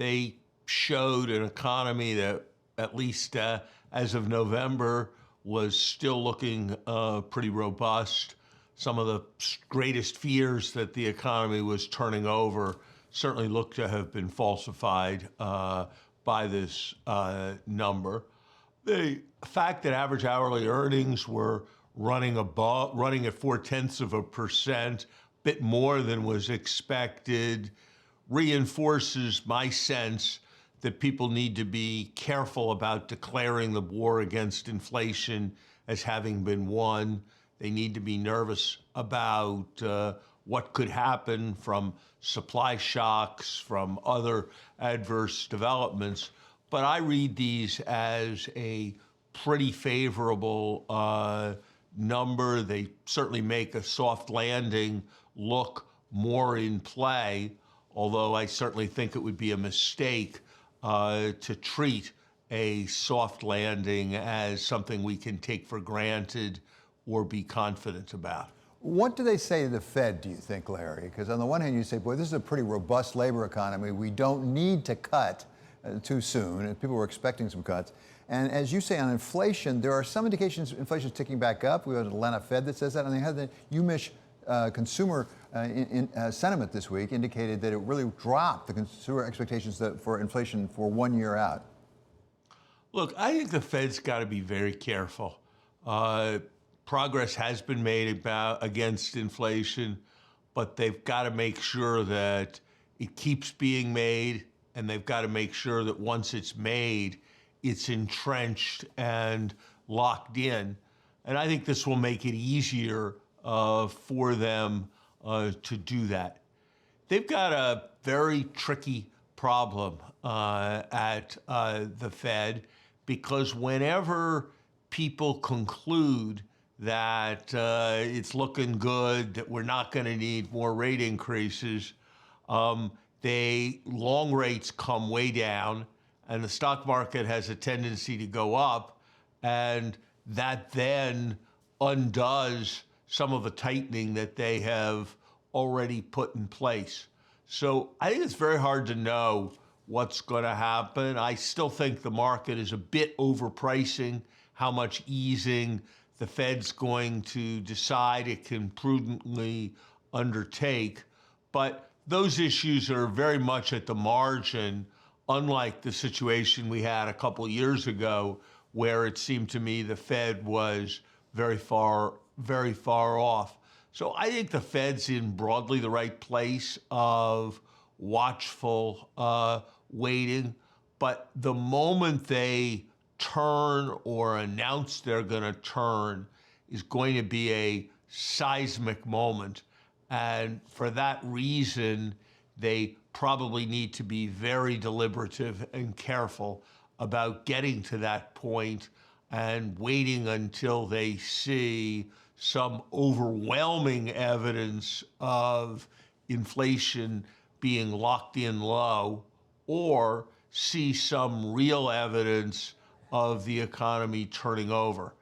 they showed an economy that, at least as of November, was still looking pretty robust. Some of the greatest fears that the economy was turning over certainly look to have been falsified by this number. The fact that average hourly earnings were running at 0.4%, bit more than was expected, reinforces my sense that people need to be careful about declaring the war against inflation as having been won. They need to be nervous about what could happen from supply shocks, from other adverse developments. But I read these as a pretty favorable number. They certainly make a soft landing look more in play, although I certainly think it would be a mistake to treat a soft landing as something we can take for granted or be confident about. What do they say to the Fed, do you think, Larry? Because on the one hand, you say, boy, this is a pretty robust labor economy. We don't need to cut too soon, and people were expecting some cuts. And as you say, on inflation, there are some indications inflation is ticking back up. We have an Atlanta Fed that says that, and they had the UMich consumer sentiment this week indicated that it really dropped the consumer expectations for inflation for 1 year out. Look, I think the Fed's got to be very careful. Progress has been made against inflation, but they've got to make sure that it keeps being made, and they've got to make sure that once it's made, it's entrenched and locked in. And I think this will make it easier for them to do that. They've got a very tricky problem at the Fed, because whenever people conclude that it's looking good, that we're not going to need more rate increases, long rates come way down, and the stock market has a tendency to go up, and that then undoes some of the tightening that they have already put in place. So I think it's very hard to know what's going to happen. I still think the market is a bit overpricing how much easing the Fed's going to decide it can prudently undertake. But those issues are very much at the margin, unlike the situation we had a couple years ago, where it seemed to me the Fed was very far off. So I think the Fed's in broadly the right place of watchful waiting. But the moment they turn or announce they're going to turn is going to be a seismic moment. And for that reason, they probably need to be very deliberative and careful about getting to that point and waiting until they see some overwhelming evidence of inflation being locked in low, or see some real evidence of the economy turning over.